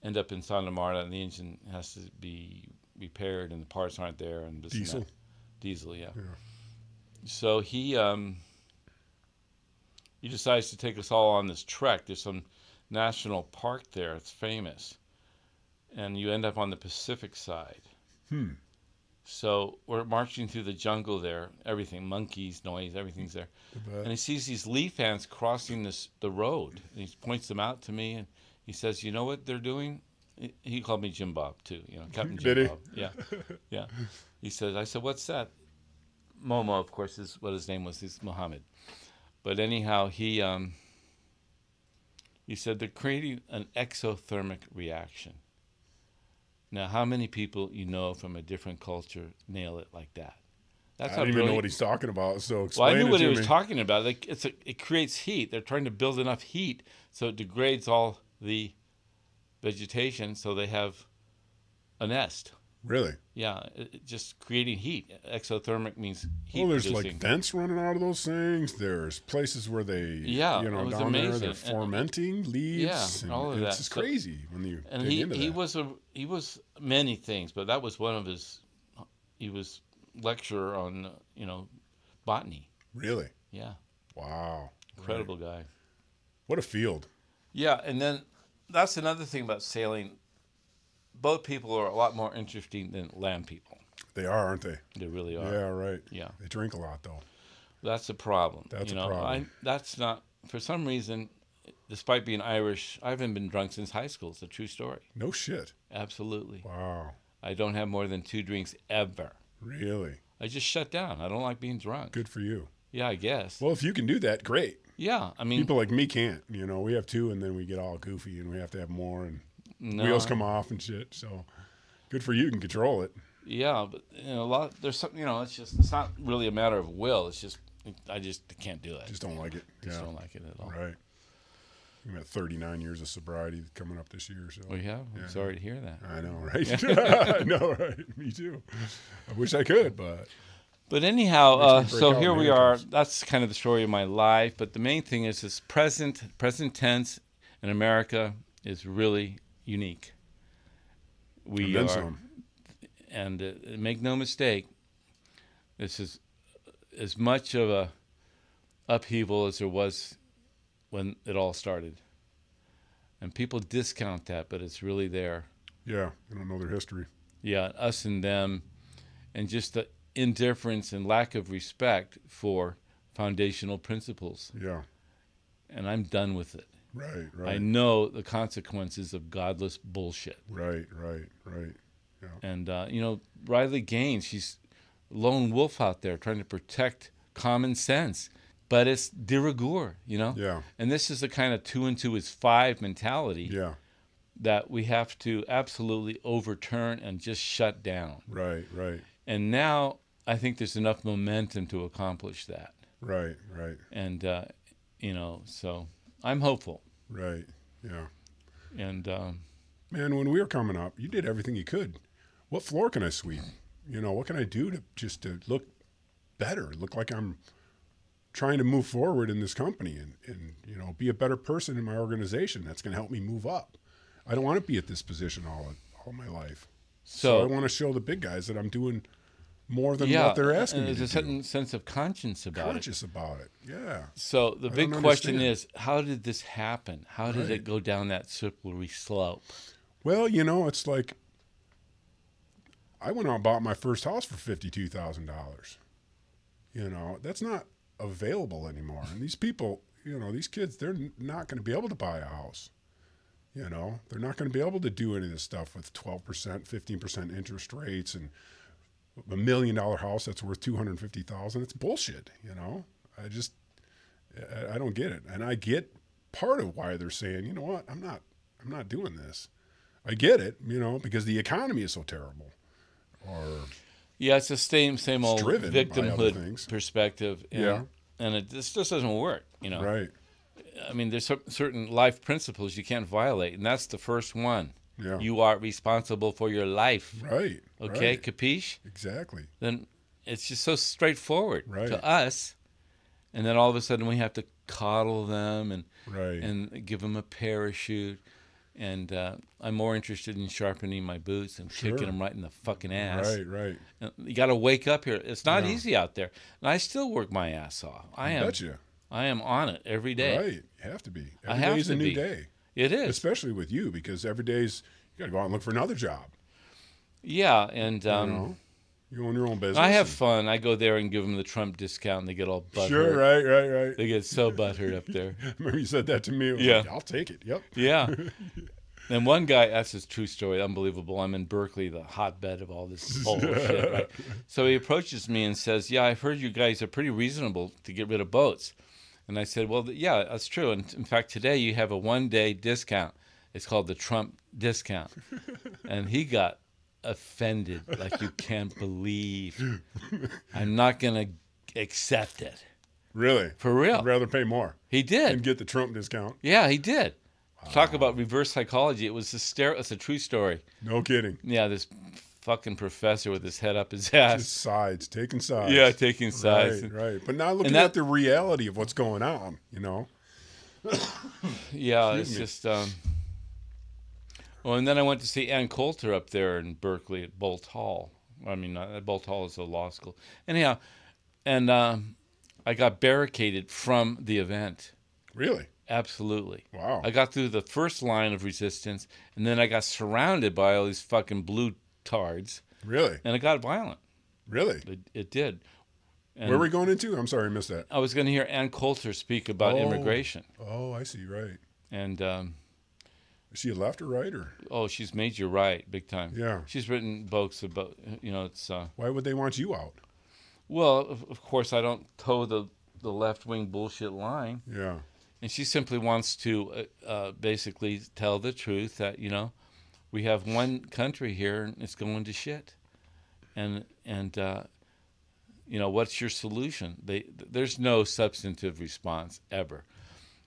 end up in Santa Marta, and the engine has to be repaired, and the parts aren't there. And this
Diesel?
And that. Diesel, yeah. So he decides to take us all on this trek. There's some national park there. It's famous. And you end up on the Pacific side. So we're marching through the jungle there. Everything, monkeys, noise, everything's there. And he sees these leaf ants crossing the road. And he points them out to me, and he says, "You know what they're doing?" He called me Jim Bob too, Captain Jim Bob. Yeah. I said, "What's that?" Momo, of course, is what his name was. He's Muhammad. But anyhow, he said they're creating an exothermic reaction. Now, how many people from a different culture nail it like that?
I don't even know what he's talking about, so explain it to me.
Well, I knew what he was talking about. Like, it creates heat. They're trying to build enough heat so it degrades all the vegetation so they have a nest.
Really?
Yeah, just creating heat. Exothermic means heat.
Well, there's
producing.
like vents running out of those things. There's places where they, down
amazing.
there, they're fermenting leaves.
Yeah, all of that.
It's just crazy when you
and
dig into
he
that.
He was many things, but that was one of his. He was lecturer on botany.
Really?
Yeah.
Wow.
Incredible guy.
What a field.
Yeah, and then that's another thing about sailing. Boat people are a lot more interesting than land people.
They are, aren't they?
They really are.
Yeah, right.
Yeah.
They drink a lot, though.
That's a problem.
That's a problem.
That's not, for some reason, despite being Irish, I haven't been drunk since high school. It's a true story.
No shit.
Absolutely.
Wow.
I don't have more than 2 drinks ever.
Really?
I just shut down. I don't like being drunk.
Good for you.
Yeah, I guess.
Well, if you can do that, great.
Yeah, I mean,
People like me can't. You know, we have 2 and then we get all goofy and we have to have more and wheels come off and shit. So good for you. You can control it.
Yeah, but there's something, it's not really a matter of will. It's just, I just can't do it.
Just don't like it.
Just don't like it at all.
Right. I'm at 39 years of sobriety coming up this year. So.
Oh, yeah? I'm sorry to hear that.
I know, right? I know, right? Me too. I wish I could, but.
But anyhow, so here we are. That's kind of the story of my life. But the main thing is this present tense in America is really unique. We are,
some.
And make no mistake, this is as much of a upheaval as there was when it all started. And people discount that, but it's really there.
Yeah, I don't know their history.
Yeah, us and them, and just the indifference and lack of respect for foundational principles.
Yeah.
And I'm done with it.
Right.
I know the consequences of godless bullshit.
Right. Yeah.
And, Riley Gaines, she's a lone wolf out there trying to protect common sense. But it's de rigueur,
Yeah.
And this is the kind of 2 and 2 is 5 mentality that we have to absolutely overturn and just shut down.
Right.
And now I think there's enough momentum to accomplish that.
Right.
And, so I'm hopeful.
Right, yeah.
And,
man, when we were coming up, you did everything you could. What floor can I sweep? What can I do to look better, look like I'm trying to move forward in this company and be a better person in my organization that's going to help me move up. I don't want to be at this position all my life. So I want to show the big guys that I'm doing more than what they're asking me to do.
There's a certain sense of conscience about it.
Yeah.
So the big question is, how did this happen? How did it go down that slippery slope?
Well, it's like I went out and bought my first house for $52,000. That's not available anymore. And these people, these kids, they're not going to be able to buy a house. They're not going to be able to do any of this stuff with 12%, 15% interest rates and $1 million house that's worth $250,000. It's bullshit. I don't get it. And I get part of why they're saying, what, I'm not doing this. I get it, because the economy is so terrible.
Yeah, it's the same old victimhood perspective. And, and this just doesn't work,
Right.
I mean, there's certain life principles you can't violate, and that's the first one.
Yeah.
You are responsible for your life.
Right.
Okay,
right.
capiche?
Exactly.
Then it's just so straightforward
right.
to us, and then all of a sudden we have to coddle them and
right.
and give them a parachute. And I'm more interested in sharpening my boots and kicking them right in the fucking ass.
Right.
And you got to wake up here. It's not easy out there. And I still work my ass off. I bet you. I am on it every day.
Right. You have to be. Every day is a new day.
It is.
Especially with you, because every day's, you got to go out and look for another job.
Yeah. And
you own your own business.
I have fun. I go there and give them the Trump discount, and they get all butthurt.
Sure, right.
They get so butthurt up there.
I remember you said that to me. Like, I'll take it. Yep.
Yeah. And one guy, that's his true story, unbelievable. I'm in Berkeley, the hotbed of all this bullshit, right? So he approaches me and says, yeah, I've heard you guys are pretty reasonable to get rid of boats. And I said, well, yeah, that's true. And in fact, today you have a one-day discount. It's called the Trump discount. And he got offended like you can't believe. I'm not going to accept it.
Really?
For real.
I'd rather pay more.
He did.
And get the Trump discount.
Yeah, he did. Wow. Talk about reverse psychology. It was hysterical. It's a true story.
No kidding.
Yeah, this fucking professor with his head up his ass.
Just sides, taking sides.
Yeah, taking sides.
Right. But now looking at the reality of what's going on,
Yeah, it's just... Well, and then I went to see Ann Coulter up there in Berkeley at Bolt Hall. I mean, Bolt Hall is a law school. Anyhow, and I got barricaded from the event.
Really?
Absolutely.
Wow.
I got through the first line of resistance, and then I got surrounded by all these fucking blue tards.
Really?
And it got violent.
Really?
It did. And
where are we going into? I'm sorry, I missed that.
I was going to hear Ann Coulter speak about immigration.
Oh, I see. Right.
And
Is she a left or right or?
Oh, she's major right, big time.
Yeah.
She's written books about, it's.
Why would they want you out?
Well, of course, I don't toe the left wing bullshit line.
Yeah.
And she simply wants to basically tell the truth that, we have one country here and it's going to shit. And what's your solution? There's no substantive response ever.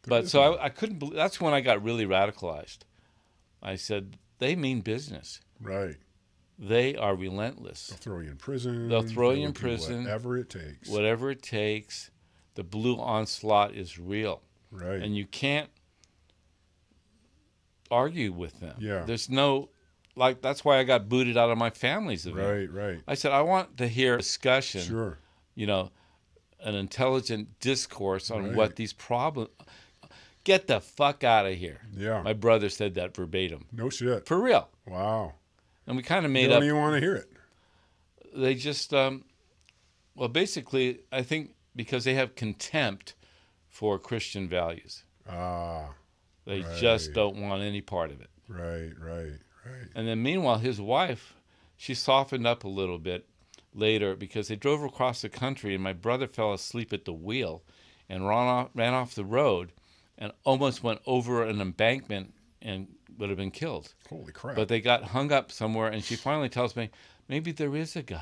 But so I couldn't believe, that's when I got really radicalized. I said, they mean business.
Right.
They are relentless.
They'll throw you in prison.
They'll throw you in prison.
Whatever it takes.
Whatever it takes. The blue onslaught is real.
Right.
And you can't argue with them.
Yeah.
There's no, that's why I got booted out of my family's event.
Right.
I said, I want to hear discussion.
Sure.
An intelligent discourse on what these problems. Get the fuck out of here.
Yeah.
My brother said that verbatim.
No shit.
For real.
Wow.
And we kind of made
You
up.
don't even want to hear it.
They just, basically, I think because they have contempt for Christian values. They just don't want any part of it.
Right.
And then meanwhile, his wife, she softened up a little bit later because they drove across the country and my brother fell asleep at the wheel and ran off the road and almost went over an embankment and would have been killed.
Holy crap.
But they got hung up somewhere, and she finally tells me, maybe there is a God.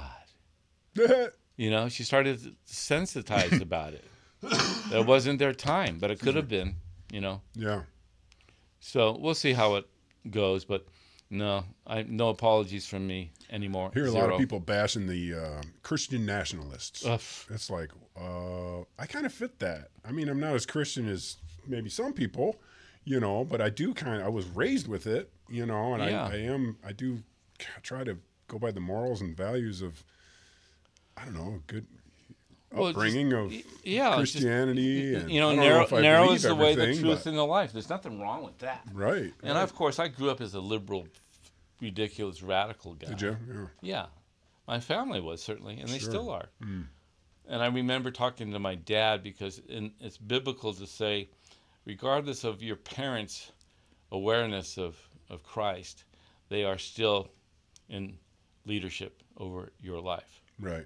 She started to sensitize about it. It wasn't their time, but it could have been,
Yeah.
So we'll see how it goes, but no apologies from me anymore.
I hear a lot of people bashing the Christian nationalists.
Ugh.
It's like, I kind of fit that. I mean, I'm not as Christian as maybe some people, but I was raised with it, and I do try to go by the morals and values of, I don't know, good upbringing of Christianity.
Narrow is the way, the truth, and the life. There's nothing wrong with that.
Right.
And of course, I grew up as a liberal, ridiculous, radical guy.
Did you?
Yeah. My family was, certainly, and they still are.
Mm.
And I remember talking to my dad because it's biblical to say, regardless of your parents' awareness of Christ, they are still in leadership over your life.
Right.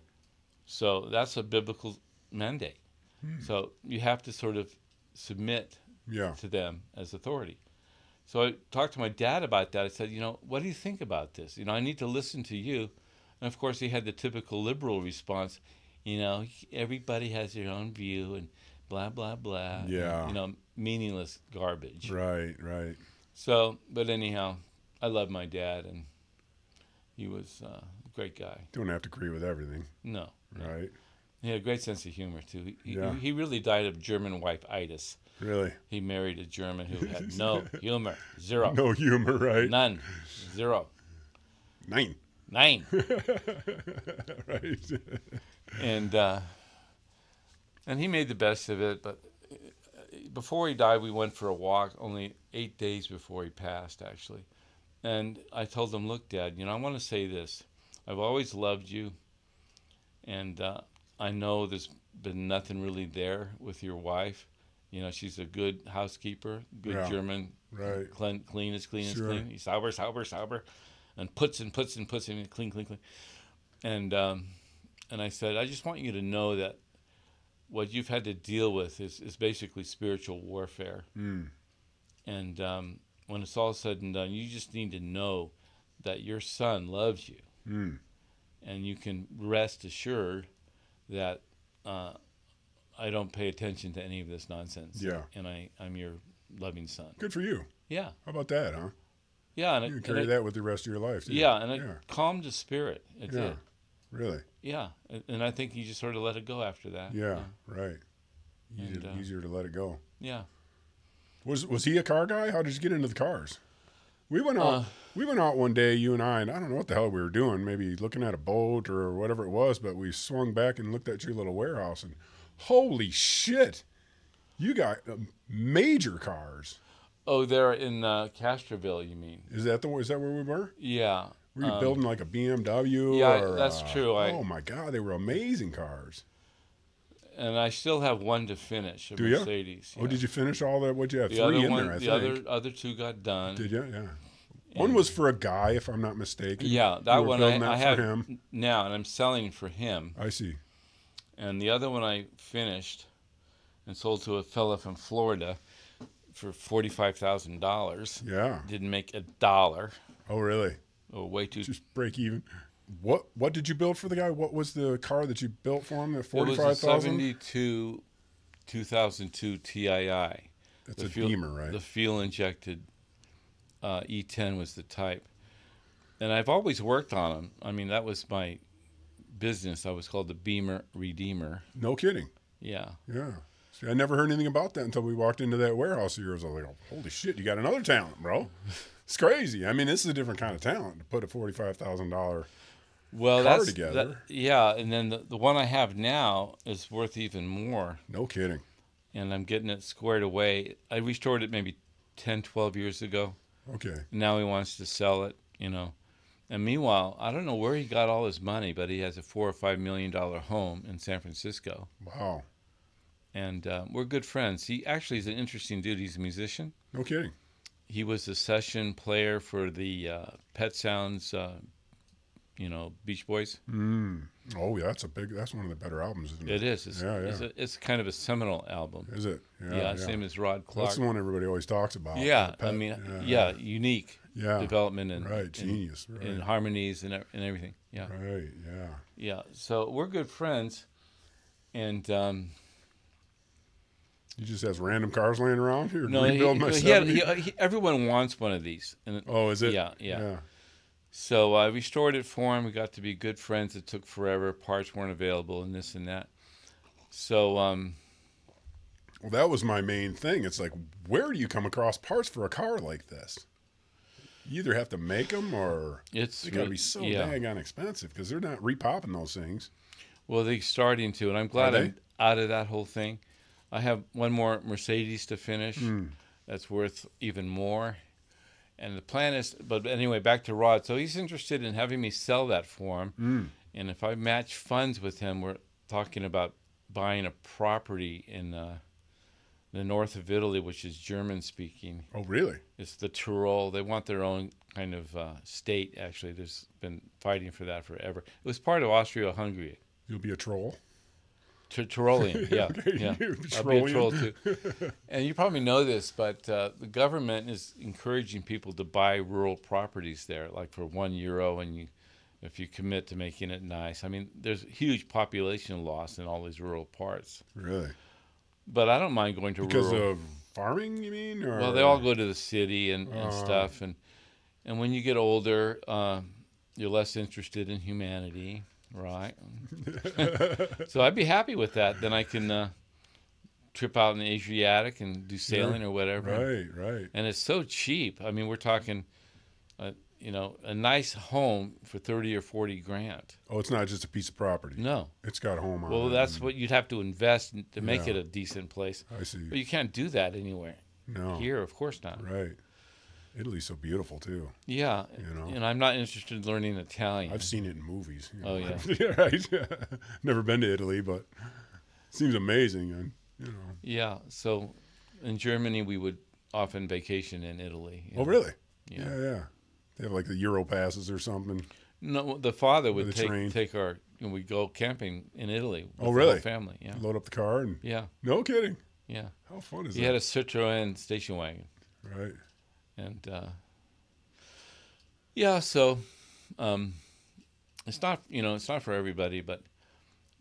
So that's a biblical mandate. So you have to sort of submit to them as authority. So I talked to my dad about that. I said, what do you think about this? I need to listen to you. And of course, he had the typical liberal response, everybody has their own view and blah, blah, blah.
Yeah.
And, meaningless garbage.
Right.
So, but anyhow, I love my dad, and he was a great guy.
Don't have to agree with everything.
No.
Right.
He had a great sense of humor, too. He really died of German wife-itis.
Really?
He married a German who had no humor. Zero.
No humor, right?
None. Zero.
9.
Right. And he made the best of it, but before he died, we went for a walk only 8 days before he passed, actually. And I told him, look, Dad, I want to say this. I've always loved you, and I know there's been nothing really there with your wife. She's a good housekeeper, good German,
right?
Clean as clean. He's sauber, and puts in clean. And I said, I just want you to know that what you've had to deal with is basically spiritual warfare. And when it's all said and done, you just need to know that your son loves you. And you can rest assured that I don't pay attention to any of this nonsense.
Yeah.
And I'm your loving son.
Good for you.
Yeah.
How about that, huh?
Yeah. And
you can carry that with the rest of your life, too.
Yeah, and it calmed his spirit. It did.
Really?
Yeah. And I think he just sort of let it go after that.
Yeah. Right. Easier to let it go.
Yeah.
Was he a car guy? How did you get into the cars? We went out. We went out one day, you and I don't know what the hell we were doing. Maybe looking at a boat or whatever it was. But we swung back and looked at your little warehouse, and holy shit, you got major cars.
Oh, they're in Castroville, you mean?
Is that where we were?
Yeah.
Were you building like a BMW?
Yeah,
or,
that's true.
Oh my God, they were amazing cars.
And I still have one to finish, a
Do you?
Mercedes.
Oh, did you finish all that? What'd you have?
The
3
other
in
one,
there, I
the
think.
other two got done.
Did you? Yeah. One was for a guy, if I'm not mistaken.
Yeah,
You
that
were
one
building
I
that
have
for him.
now, and I'm selling for him.
I see.
And the other one I finished and sold to a fella from Florida for $45,000.
Yeah.
Didn't make a dollar.
Oh, really?
Oh, way too.
Just break even. What did you build for the guy? What was the car that you built for him? The
It was a
45,000.
72 2002 TII.
That's a Beamer, right?
The fuel-injected E10 was the type. And I've always worked on them. I mean, that was my business. I was called the Beamer Redeemer.
No kidding.
Yeah.
Yeah. See, I never heard anything about that until we walked into that warehouse of yours. I was like, holy shit, you got another talent, bro. It's crazy. I mean, this is a different kind of talent to put a $45,000 car together.
Yeah, and then the one I have now is worth even more.
No kidding.
And I'm getting it squared away. I restored it maybe 10, 12 years ago.
Okay.
Now he wants to sell it, you know. And meanwhile, I don't know where he got all his money, but he has a $4 or $5 million home in San Francisco.
Wow.
And we're good friends. He actually is an interesting dude. He's a musician.
No kidding.
He was a session player for the Pet Sounds, Beach Boys.
Oh, yeah, that's one of the better albums, isn't it?
It is. It's kind of a seminal album.
Is it?
Yeah, his name is Rod Clark.
That's the one everybody always talks about.
Yeah, unique development and
right, genius, right.
and harmonies and everything. Yeah,
right, yeah,
yeah. So we're good friends, and
he just has random cars laying around here.
no, everyone wants one of these. And
is it?
Yeah. So I restored it for him. We got to be good friends. It took forever. Parts weren't available, and this and that. So,
well, that was my main thing. It's like, where do you come across parts for a car like this? You either have to make them, or they got to be so daggone expensive because they're not repopping those things.
Well, they're starting to, and I'm glad I'm out of that whole thing. I have one more Mercedes to finish. That's worth even more. And the plan is, but anyway, back to Rod. So he's interested in having me sell that for him. And if I match funds with him, we're talking about buying a property in the north of Italy, which is German-speaking.
Oh, really?
It's the Tyrol. They want their own kind of state, actually. There's been fighting for that forever. It was part of Austria-Hungary.
You'll be a troll?
Tyrolean, yeah. I'll be a troll too. And you probably know this, but the government is encouraging people to buy rural properties there, like for €1, and if you commit to making it nice. I mean, there's huge population loss in all these rural parts.
Really?
But I don't mind going to rural.
Because of farming, you mean? Or?
Well, they all go to the city and stuff, and when you get older, you're less interested in humanity. Right. So I'd be happy with that. Then I can trip out in the Adriatic and do sailing or whatever.
Right.
And it's so cheap. I mean, we're talking, a nice home for 30 or 40 grand.
Oh, it's not just a piece of property.
No.
It's got a home on it.
Well, that's what you'd have to invest to make it a decent place.
I see.
But you can't do that anywhere.
No.
Here, of course not.
Right. Italy's so beautiful too.
Yeah, and I'm not interested in learning Italian.
I've seen it in movies.
Oh yeah,
yeah, right. Never been to Italy, but it seems amazing. And
Yeah. So, in Germany, we would often vacation in Italy.
Oh, really?
Yeah.
They have like the Euro passes or something.
No, the father would
train.
take our, and we'd go camping in Italy. With
Oh, really?
The whole family. Yeah.
Load up the car and.
Yeah.
No kidding.
Yeah.
How fun is that?
He had a Citroën station wagon.
Right.
And so it's not for everybody, but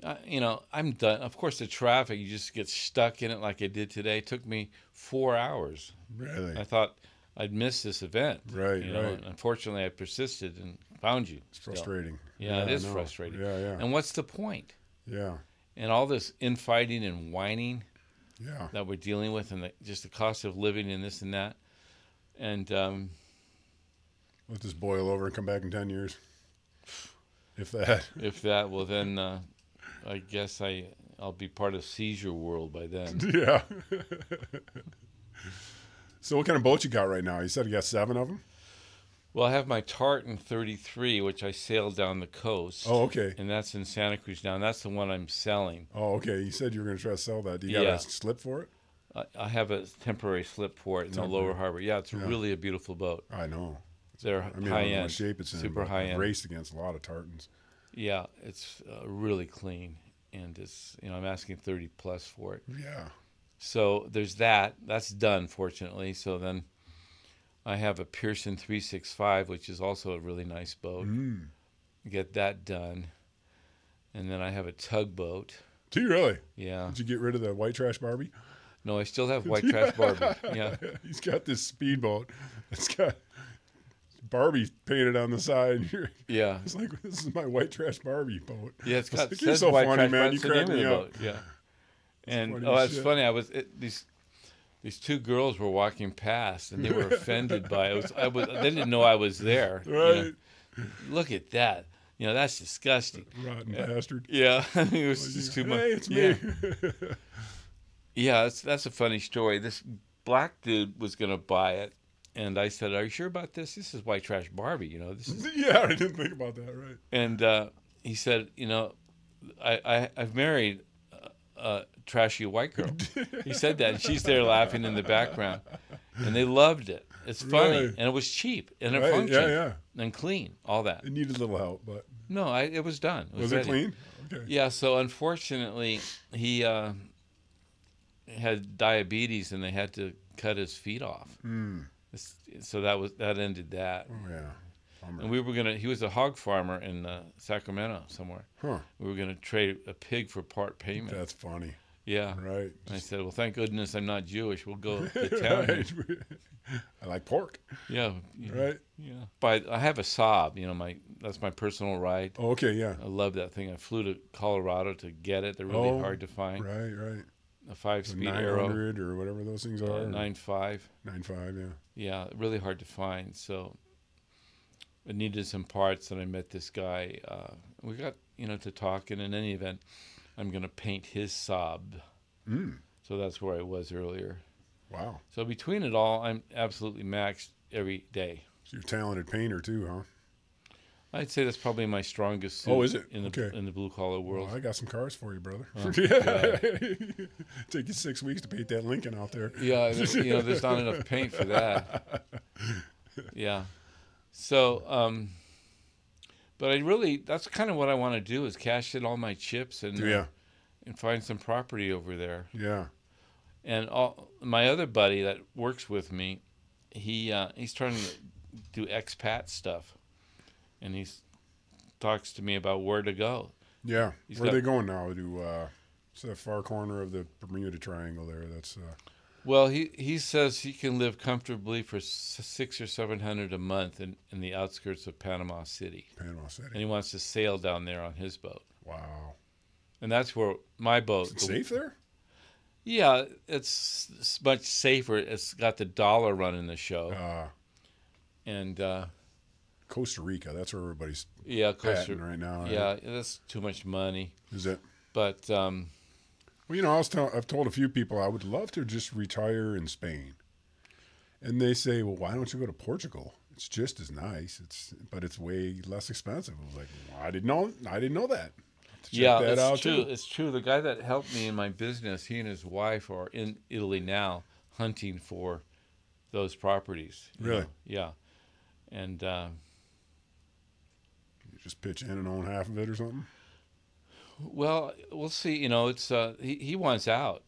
I'm done. Of course, the traffic, you just get stuck in it like I did today. It took me 4 hours.
Really?
I thought I'd miss this event.
Right.
And unfortunately, I persisted and found you.
It's frustrating.
Yeah, it is frustrating.
Yeah.
And what's the point?
Yeah.
And all this infighting and whining
that
we're dealing with, and just the cost of living and this and that. And
let this boil over and come back in 10 years. If that.
If that, well then I guess I'll be part of seizure world by then.
Yeah. So what kind of boat you got right now? You said you got 7 of them?
Well, I have my Tartan 33, which I sailed down the coast.
Oh, okay.
And that's in Santa Cruz now. And that's the one I'm selling.
Oh, okay. You said you were going to try to sell that. Do you got
Yeah.
a slip for it?
I have a temporary slip for it in the lower harbor. Yeah, it's really a beautiful boat.
I know.
They're
I mean,
high
I don't know
end,
what shape it's in.
super high end.
I've raced against a lot of tartans.
Yeah, it's really clean, and it's I'm asking 30 plus for it.
Yeah.
So there's that. That's done, fortunately. So then I have a Pearson 365, which is also a really nice boat. Get that done, and then I have a tugboat.
Do you really?
Yeah.
Did you get rid of the white trash Barbie?
No, I still have white trash Barbie. Yeah.
He's got this speedboat. It's got Barbie painted on the side.
Yeah.
It's like, this is my white trash Barbie boat.
Yeah, it's got
You're so
white
funny,
trash,
man.
but
You
it's the name
crack
of
me
the
up.
boat. Yeah. And
funny
it's
shit.
funny. These two girls were walking past, and they were offended by it. They didn't know I was there.
Right.
Look at that. That's disgusting.
Rotten bastard.
Yeah, it was just too much.
Hey, it's
yeah.
me.
Yeah, that's a funny story. This black dude was going to buy it, and I said, "Are you sure about this? This is white trash Barbie. This is."
Yeah, I didn't think about that. Right.
And he said, I've married a trashy white girl. He said that, and she's there laughing in the background, and they loved it. It's funny,
Right.
and it was cheap, and it
Right,
functioned,
yeah.
and clean, all that.
It needed a little help, but
No, it was done.
was it
ready.
clean? Okay.
Yeah. So unfortunately, he had diabetes, and they had to cut his feet off. So that ended that.
Oh yeah. Bummer.
And he was a hog farmer in Sacramento somewhere.
Huh.
We were gonna trade a pig for part payment.
That's funny.
Yeah.
Right.
And I said, well, thank goodness I'm not Jewish. We'll go to town.
Right. I like pork.
Yeah.
Right.
Yeah. But I have a Saab. That's my personal ride.
Oh, okay. Yeah.
I love that thing. I flew to Colorado to get it. They're really hard to find.
Right. Right.
A 5-speed
900
Aero.
or whatever those things are.
9.5.
9.5. Yeah.
Yeah. Really hard to find. So I needed some parts, and I met this guy. We got to talk, and in any event, I'm going to paint his Saab. So that's where I was earlier.
Wow.
So between it all, I'm absolutely maxed every day.
So you're a talented painter too, huh?
I'd say that's probably my strongest suit.
Oh, is it?
in the
Okay.
in the blue collar world?
Well, I got some cars for you, brother.
Oh,
Yeah. Take you 6 weeks to paint that Lincoln out there.
Yeah, there's not enough paint for that. Yeah. So, but that's kind of what I want to do, is cash in all my chips and and find some property over there.
Yeah.
And my other buddy that works with me, he's trying to do expat stuff, and he talks to me about where to go.
Yeah. Where are they going now? To it's that far corner of the Bermuda Triangle there. That's.
Well, he says he can live comfortably for $600 or $700 a month in the outskirts of Panama City.
Panama City.
And he wants to sail down there on his boat.
Wow.
And that's where my boat.
Is it safe there?
Yeah, it's much safer. It's got the dollar running the show. And
Costa Rica. That's where everybody's
Costa
right now.
Yeah,
Right?
that's too much money.
Is it?
But
well, I've told a few people I would love to just retire in Spain, and they say, "Well, why don't you go to Portugal? It's just as nice. But it's way less expensive." I was like, well, I didn't know that.
Yeah,
that out
it's true.
too.
It's true. The guy that helped me in my business, he and his wife are in Italy now, hunting for those properties.
Really?
Yeah, and
You just pitch in and own half of it or something.
well, we'll see. It's he wants out.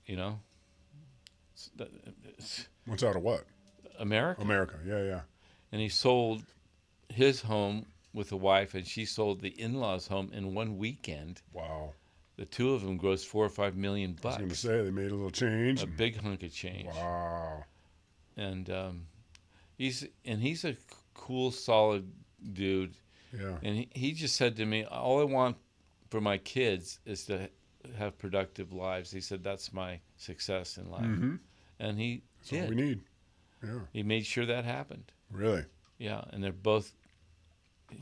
What's out of what?
America.
America. Yeah.
And he sold his home with a wife, and she sold the in-laws' home in one weekend.
Wow.
The two of them grossed $4 or $5 million.
I was going to say they made a little change.
A big hunk of change.
Wow.
And he's a cool, solid dude.
Yeah.
And he just said to me, all I want for my kids is to have productive lives. He said, that's my success in life.
Mm-hmm.
And he
That's
did.
all we need. Yeah.
He made sure that happened.
Really?
Yeah. And they're both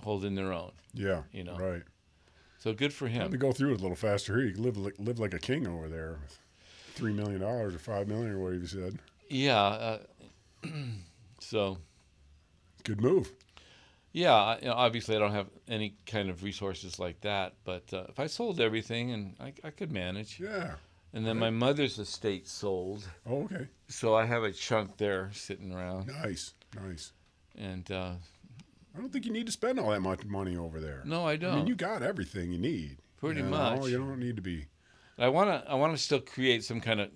holding their own.
Yeah. Right.
So good for him.
Probably go through it a little faster here. You could live like a king over there. $3 million or $5 million or whatever you said.
Yeah. So
Good move.
Yeah, obviously I don't have any kind of resources like that, but if I sold everything, and I could manage.
Yeah.
And then
Right.
my mother's estate sold,
Oh, okay.
so I have a chunk there sitting around.
Nice. Nice.
And
I don't think you need to spend all that much money over there.
no, I
I
don't.
mean, you got everything you need.
Pretty
You know?
much.
You don't need to be.
I wanna still create some kind of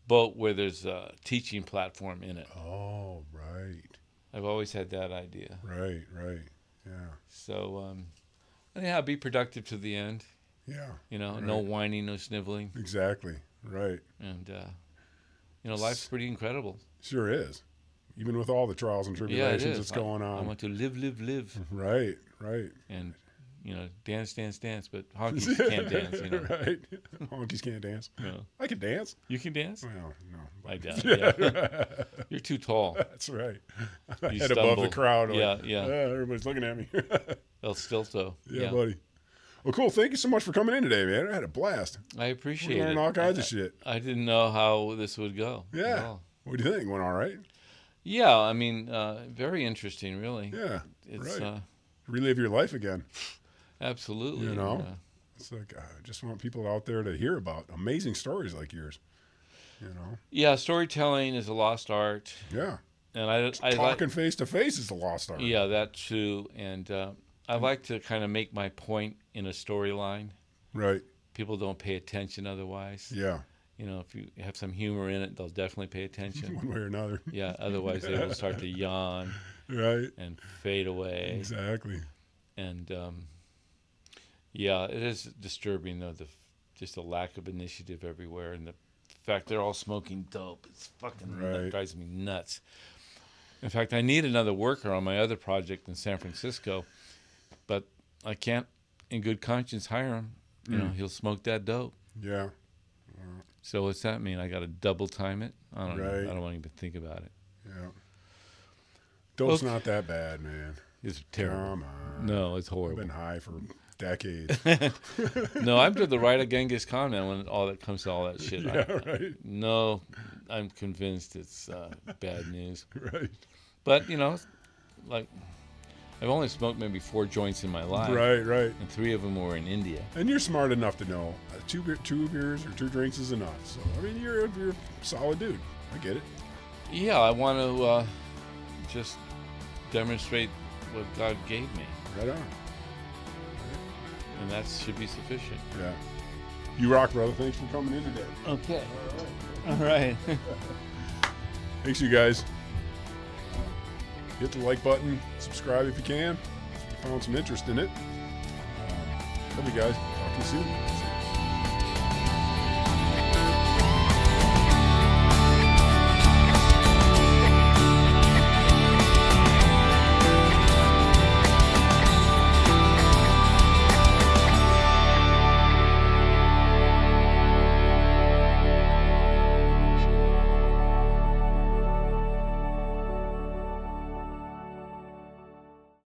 boat where there's a teaching platform in it.
Oh, right.
I've always had that idea.
Right. Right. Yeah.
So yeah, be productive to the end.
Yeah.
No
Right.
whining, no sniveling,
Exactly. Right.
and life's pretty incredible.
Sure is. Even with all the trials and
Yeah, it
tribulations
is.
that's going
I
on.
want to live,
Right. Right.
and dance, but honkies can't dance.
Right. Honkies can't dance.
No.
I can dance.
You can dance?
Well, no.
I doubt. Yeah. You're too tall.
That's right. I
You
head above the
stumble.
crowd.
Yeah,
Like,
yeah.
everybody's looking at me.
El Stilto.
Yeah, buddy. Well, cool. Thank you so much for coming in today, man. I had a blast.
I appreciate
We're learning
it.
all kinds of shit.
I didn't know how this would go. at
Yeah.
all.
What do you think? Went all right?
Yeah, I mean, very interesting, really.
Yeah.
It's
right. Relive your life again.
absolutely.
You know? It's like I just want people out there to hear about amazing stories like yours. You know?
Yeah, storytelling is a lost art,
Yeah.
and I like.
Talking face to face is a lost art.
Yeah, that too, and I like to kind of make my point in a storyline.
Right.
People don't pay attention otherwise.
Yeah.
If you have some humor in it, they'll definitely pay attention.
One way or another.
Yeah, otherwise they will start to yawn
Right.
and fade away.
Exactly.
And yeah, it is disturbing though, just the lack of initiative everywhere, and the fact they're all smoking dope. It's fucking
Right.
drives me nuts. In fact, I need another worker on my other project in San Francisco, but I can't, in good conscience, hire him. He'll smoke that dope.
Yeah.
So what's that mean? I got to double time it? I don't know.
Right.
I don't want to even think about it.
Yeah. Dope's
Okay.
not that bad, man.
It's terrible.
Come on.
No, it's
I've
horrible.
been high for decades.
No, I'm to the right of Genghis Khan, man, when all that comes to all that shit.
Yeah, right.
No, I'm convinced it's bad news.
Right.
But, like, I've only smoked maybe 4 joints in my life.
Right, right.
And 3 of them were in India.
And you're smart enough to know two beers or 2 drinks is enough. So, I mean, you're a solid dude. I get it.
Yeah, I want to just demonstrate what God gave me.
Right on.
And that should be sufficient.
Yeah. You rock, brother. Thanks for coming in today.
Okay. All right.
Thanks, you guys. Hit the like button. Subscribe if you can. If you found some interest in it. Love you guys. Talk to you soon.